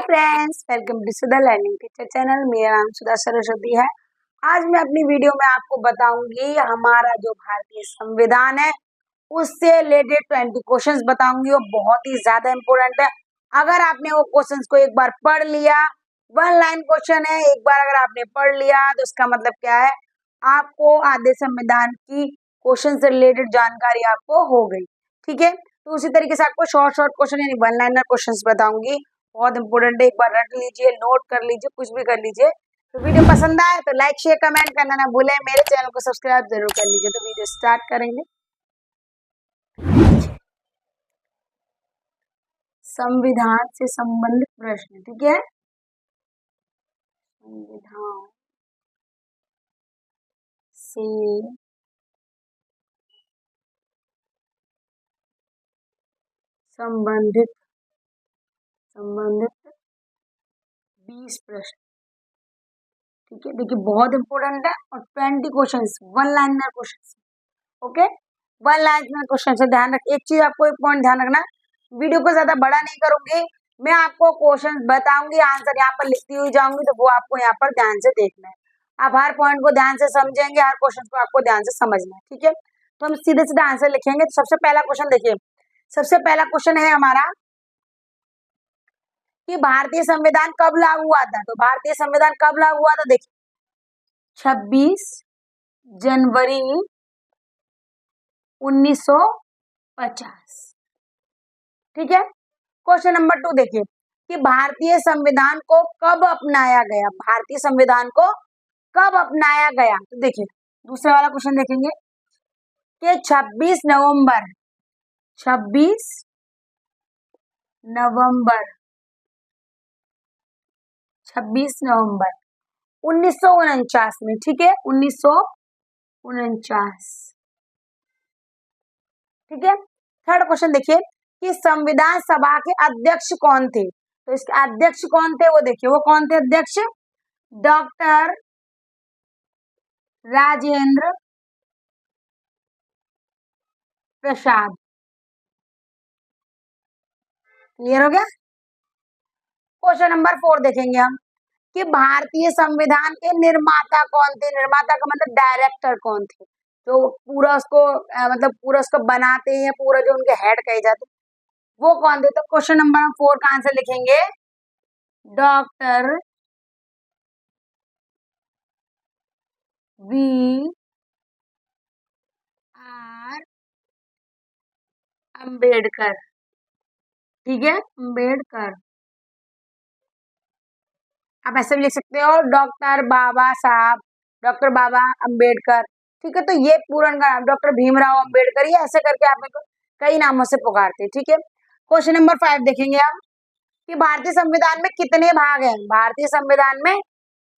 Friends, welcome to Sudha learning teacher channel. मेरा नाम सुधा सरस्वती है। आज मैं अपनी वीडियो में आपको बताऊंगी हमारा जो भारतीय संविधान है उससे रिलेटेड 20 क्वेश्चंस बताऊंगी। वो बहुत ही ज्यादा इम्पोर्टेंट है। अगर आपने वो क्वेश्चंस को एक बार पढ़ लिया, वन लाइन क्वेश्चन है, एक बार अगर आपने पढ़ लिया तो उसका मतलब क्या है, आपको आधे संविधान की क्वेश्चन से रिलेटेड जानकारी आपको हो गई। ठीक है, तो उसी तरीके से आपको शॉर्ट शॉर्ट क्वेश्चन यानी वन लाइनर क्वेश्चंस बताऊंगी। बहुत इंपॉर्टेंट है, एक बार रट लीजिए, नोट कर लीजिए, कुछ भी कर लीजिए। तो वीडियो पसंद आए तो लाइक शेयर कमेंट करना ना भूलें। मेरे चैनल को सब्सक्राइब जरूर कर लीजिए। तो वीडियो स्टार्ट करेंगे। संविधान से संबंधित प्रश्न, ठीक है। संविधान से संबंधित 20 प्रश्न, ठीक है। देखिए बहुत इंपॉर्टेंट है और 20 question, one liner question. Okay, one liner question से ध्यान रख। एक चीज आपको, एक पॉइंट ध्यान रखना, वीडियो को ज्यादा बड़ा नहीं करूंगी, मैं आपको क्वेश्चन बताऊंगी, आंसर यहाँ पर लिखती हुई जाऊंगी, तो वो आपको यहाँ पर ध्यान से देखना है। आप हर पॉइंट को ध्यान से समझेंगे, हर क्वेश्चन को आपको ध्यान से समझना है, ठीक है। तो हम सीधे सीधे आंसर लिखेंगे। तो सबसे पहला क्वेश्चन देखिए, सबसे पहला क्वेश्चन है हमारा कि भारतीय संविधान कब लागू हुआ था। तो भारतीय संविधान कब लागू हुआ था, देखिए 26 जनवरी 1950, ठीक है। क्वेश्चन नंबर 2 देखिए कि भारतीय संविधान को कब अपनाया गया। भारतीय संविधान को कब अपनाया गया, तो देखिए दूसरा वाला क्वेश्चन देखेंगे कि 26 नवंबर 1949 में, ठीक है, 1949, ठीक है। थर्ड क्वेश्चन देखिए कि संविधान सभा के अध्यक्ष कौन थे। तो इसके अध्यक्ष कौन थे, वो देखिए, वो कौन थे अध्यक्ष, डॉक्टर राजेंद्र प्रसाद। क्लियर हो गया। क्वेश्चन नंबर 4 देखेंगे हम कि भारतीय संविधान के निर्माता कौन थे। निर्माता का मतलब डायरेक्टर कौन थे, जो पूरा उसको मतलब पूरा उसको बनाते हैं, पूरा जो उनके हेड कहे जाते वो कौन थे। तो क्वेश्चन नंबर 4 का आंसर लिखेंगे डॉक्टर बी आर अम्बेडकर, ठीक है, अम्बेडकर। आप ऐसे भी लिख सकते हो डॉक्टर बाबा साहब, डॉक्टर बाबा अम्बेडकर, ठीक है। तो ये पूरा नाम डॉक्टर भीमराव अम्बेडकर, ये ऐसे करके आप कई नामों से पुकारते हैं, ठीक है। क्वेश्चन नंबर 5 देखेंगे आप कि भारतीय संविधान में कितने भाग हैं। भारतीय संविधान में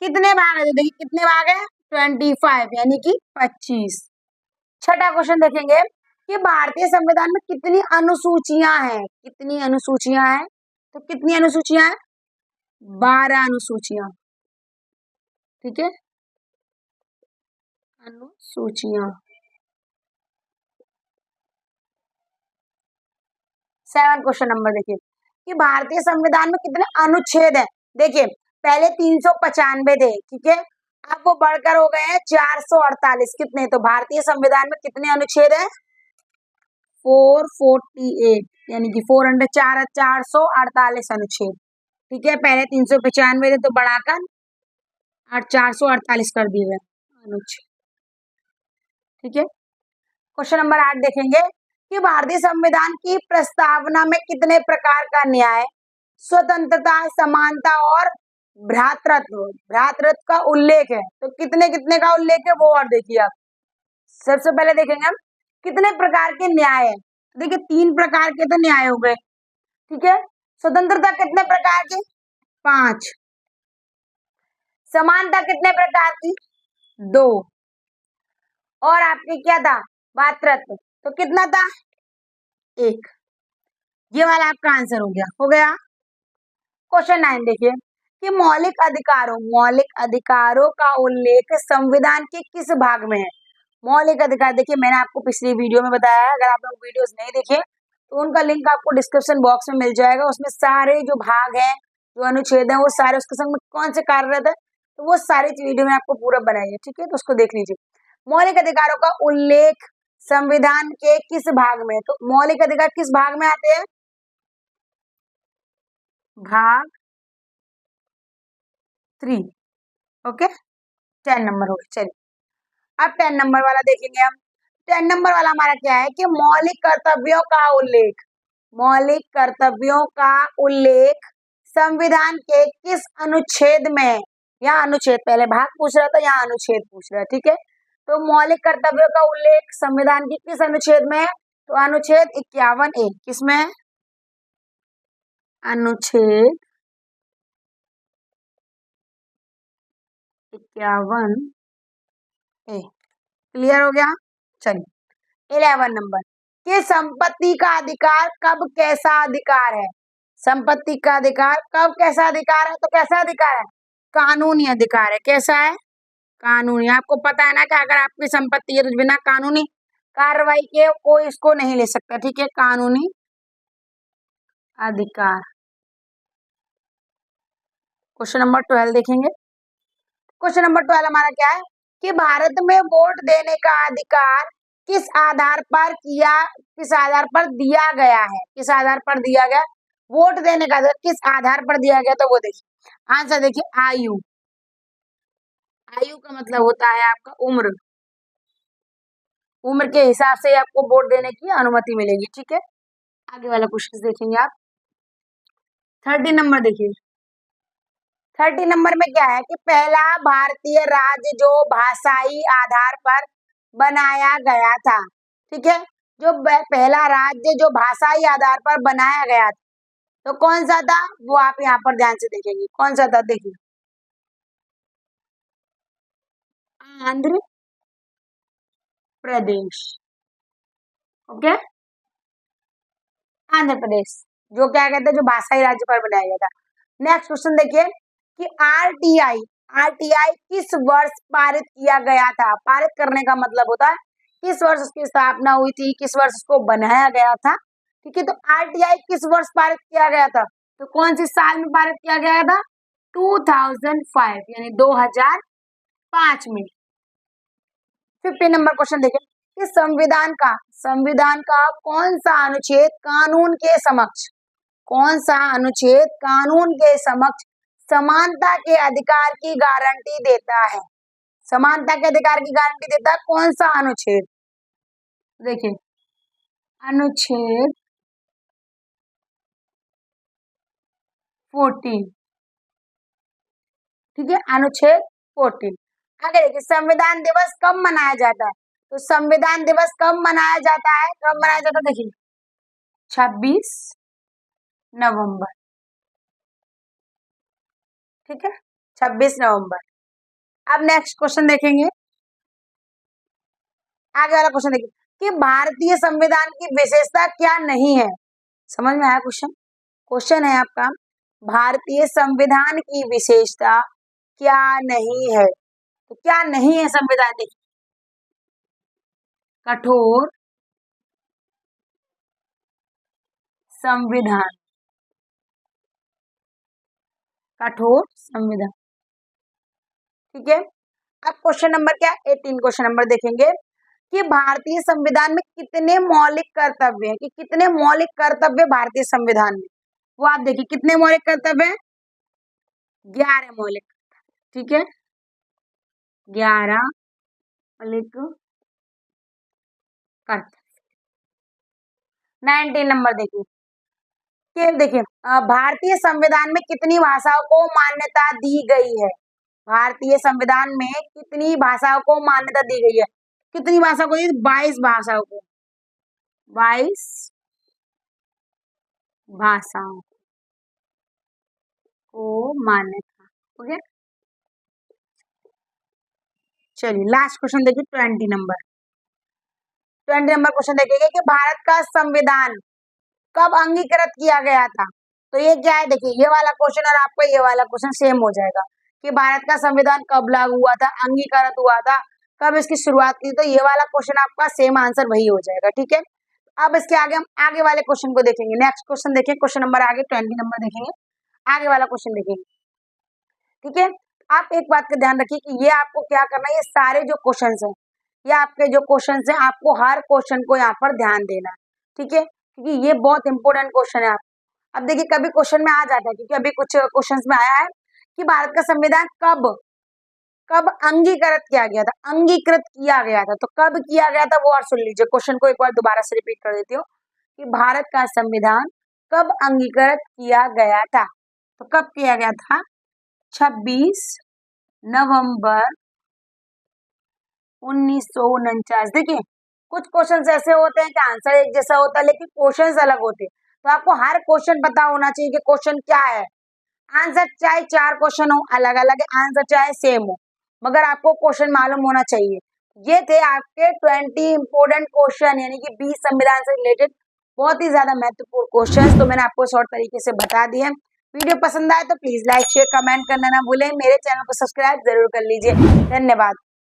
कितने भाग है, तो देखिए कितने भाग है, 25 यानी कि 25। छठा क्वेश्चन देखेंगे कि भारतीय संविधान में कितनी अनुसूचियां हैं। कितनी अनुसूचियां हैं, तो कितनी अनुसूचियां हैं, 12 अनुसूचियां, ठीक है, अनुसूचियां। 7 क्वेश्चन नंबर देखिए कि भारतीय संविधान में कितने अनुच्छेद हैं। देखिए पहले 395 थे, ठीक है, अब वो बढ़कर हो गए हैं 448। कितने, तो भारतीय संविधान में कितने अनुच्छेद हैं, 448 यानी कि 448 अनुच्छेद, ठीक है। पहले 395 थे तो बढ़ाकर 448 कर दिए गए अनुच्छेद, ठीक है। क्वेश्चन नंबर 8 देखेंगे कि भारतीय संविधान की प्रस्तावना में कितने प्रकार का न्याय, स्वतंत्रता, समानता और भ्रातृत्व, भ्रातृत्व का उल्लेख है। तो कितने कितने का उल्लेख है वो और देखिए आप। सबसे पहले देखेंगे हम कितने प्रकार के न्याय है। देखिए 3 प्रकार के तो न्याय हो गए, ठीक है। स्वतंत्रता कितने प्रकार की, 5। समानता कितने प्रकार की, 2। और आपके क्या था, भ्रातृत्व, तो कितना था, 1। ये वाला आपका आंसर हो गया। क्वेश्चन 9 देखिए कि मौलिक अधिकारों का उल्लेख संविधान के किस भाग में है। मौलिक अधिकार, देखिए मैंने आपको पिछली वीडियो में बताया है, अगर आप लोग वीडियोस नहीं देखे तो उनका लिंक आपको डिस्क्रिप्शन बॉक्स में मिल जाएगा। उसमें सारे जो भाग हैं जो अनुच्छेद है वो सारे उसके संग में कौन से कार्यरत है, तो वो सारी वीडियो में आपको पूरा बनाई है, ठीक है, तो उसको देख लीजिए। मौलिक अधिकारों का उल्लेख संविधान के किस भाग में, तो मौलिक अधिकार किस भाग में आते हैं, भाग 3। ओके, 10 नंबर हो गया। चलिए अब 10 नंबर वाला देखेंगे हम। 10 नंबर वाला हमारा क्या है कि मौलिक कर्तव्यों का उल्लेख, मौलिक कर्तव्यों का उल्लेख संविधान के किस अनुच्छेद में, यहाँ अनुच्छेद, पहले भाग पूछ रहा था, यहाँ अनुच्छेद पूछ रहा है, ठीक है। तो मौलिक कर्तव्यों का उल्लेख संविधान की किस अनुच्छेद में है, तो अनुच्छेद 51A, किसमें है, अनुच्छेद 51A। क्लियर हो गया। चलिए 11 नंबर कि संपत्ति का अधिकार कब कैसा अधिकार है, संपत्ति का अधिकार कब कैसा अधिकार है, तो कैसा अधिकार है, कानूनी अधिकार है। कैसा है, कानूनी। आपको पता है ना कि अगर आपकी संपत्ति है तो बिना कानूनी कार्रवाई के कोई इसको नहीं ले सकता, ठीक है, कानूनी अधिकार। क्वेश्चन नंबर 12 देखेंगे। क्वेश्चन नंबर 12 हमारा क्या है कि भारत में वोट देने का अधिकार किस आधार पर दिया गया है, किस आधार पर दिया गया, वोट देने का अधिकार किस आधार पर दिया गया, तो वो देखिए आंसर देखिए, आयु। आयु का मतलब होता है आपका उम्र, उम्र के हिसाब से आपको वोट देने की अनुमति मिलेगी, ठीक है। आगे वाला क्वेश्चन देखेंगे आप। 30 नंबर देखिए। 30 नंबर में क्या है कि पहला भारतीय राज्य जो भाषाई आधार पर बनाया गया था, ठीक है, जो पहला राज्य जो भाषाई आधार पर बनाया गया था, तो कौन सा था, वो आप यहाँ पर ध्यान से देखेंगे, कौन सा था, देखिए आंध्र प्रदेश। ओके, आंध्र प्रदेश जो क्या कहते हैं, जो भाषाई राज्य पर बनाया गया था। नेक्स्ट क्वेश्चन देखिए कि आरटीआई, आरटीआई किस वर्ष पारित किया गया था, पारित करने का मतलब होता है किस वर्ष उसकी स्थापना हुई थी, किस वर्ष उसको बनाया गया था, ठीक है। तो आरटीआई किस वर्ष पारित किया गया था, तो कौन सी साल में पारित किया गया था, 2005 यानी 2005 में। 50 नंबर क्वेश्चन देखिए कि संविधान का कौन सा अनुच्छेद कानून के समक्ष, कौन सा अनुच्छेद कानून के समक्ष समानता के अधिकार की गारंटी देता है, समानता के अधिकार की गारंटी देता है, कौन सा अनुच्छेद, देखिए अनुच्छेद 14, ठीक है, अनुच्छेद 14। आगे देखिए संविधान दिवस कब मनाया जाता है, तो संविधान दिवस कब मनाया जाता है, कब मनाया जाता है, देखिए 26 नवंबर, ठीक है, 26 नवंबर। अब नेक्स्ट क्वेश्चन देखेंगे, आगे वाला क्वेश्चन देखिए कि भारतीय संविधान की विशेषता क्या नहीं है, समझ में आया क्वेश्चन, क्वेश्चन है आपका भारतीय संविधान की विशेषता क्या नहीं है, तो क्या नहीं है संविधान, देखिए कठोर संविधान, कठोर संविधान, ठीक है। अब क्वेश्चन नंबर क्या, 18 क्वेश्चन नंबर देखेंगे कि भारतीय संविधान में कितने मौलिक कर्तव्य हैं, कि कितने मौलिक कर्तव्य भारतीय संविधान में, वो आप देखिए कितने मौलिक कर्तव्य हैं, 11 मौलिक, ठीक है, 11 मौलिक कर्तव्य। 19 नंबर देखिए कि देखिए भारतीय संविधान में कितनी भाषाओं को मान्यता दी गई है, भारतीय संविधान में कितनी भाषाओं को मान्यता दी गई है, कितनी भाषाओं को दी, 22 भाषाओं को, 22 भाषाओं को मान्यता, ओके। चलिए लास्ट क्वेश्चन देखिए 20 नंबर, 20 नंबर क्वेश्चन देखेंगे कि भारत का संविधान कब अंगीकृत किया गया था, तो ये क्या है, देखिए ये वाला क्वेश्चन और आपका ये वाला क्वेश्चन सेम हो जाएगा कि भारत का संविधान कब लागू हुआ था, अंगीकृत हुआ था, कब इसकी शुरुआत की, तो ये वाला क्वेश्चन आपका सेम आंसर वही हो जाएगा, ठीक है। अब इसके आगे हम आगे वाले क्वेश्चन को देखेंगे। नेक्स्ट क्वेश्चन देखिए, क्वेश्चन नंबर आगे 20 नंबर देखेंगे। आगे वाला क्वेश्चन देखेंगे। ठीक है, आप एक बात का ध्यान रखिए कि ये आपको क्या करना है, ये सारे जो क्वेश्चंस हैं, ये आपके जो क्वेश्चंस हैं, आपको हर क्वेश्चन को यहाँ पर ध्यान देना है। ठीक है, क्योंकि ये बहुत इंपॉर्टेंट क्वेश्चन है। आप अब देखिए कभी क्वेश्चन में आ जाता है, क्योंकि अभी कुछ क्वेश्चंस में आया है कि भारत का संविधान कब कब अंगीकृत किया गया था, अंगीकृत किया गया था, तो कब किया गया था वो और सुन लीजिए। क्वेश्चन को एक बार दोबारा से रिपीट कर देती हूँ कि भारत का संविधान कब अंगीकृत किया गया था, तो कब किया गया था? 26 नवंबर 1949। देखिए कुछ क्वेश्चन ऐसे होते हैं कि आंसर एक जैसा होता है लेकिन क्वेश्चन अलग होते हैं, तो आपको हर क्वेश्चन पता होना चाहिए कि क्वेश्चन क्या है। आंसर चाहे 4 क्वेश्चन हो अलग अलग, आंसर चाहे सेम हो, मगर आपको क्वेश्चन मालूम होना चाहिए। ये थे आपके 20 इंपोर्टेंट क्वेश्चन, यानी कि 20 संविधान से रिलेटेड बहुत ही ज्यादा महत्वपूर्ण क्वेश्चन, तो मैंने आपको शॉर्ट तरीके से बता दिए। वीडियो पसंद आए तो प्लीज लाइक शेयर कमेंट करना ना भूलें, मेरे चैनल को सब्सक्राइब जरूर कर लीजिए। धन्यवाद।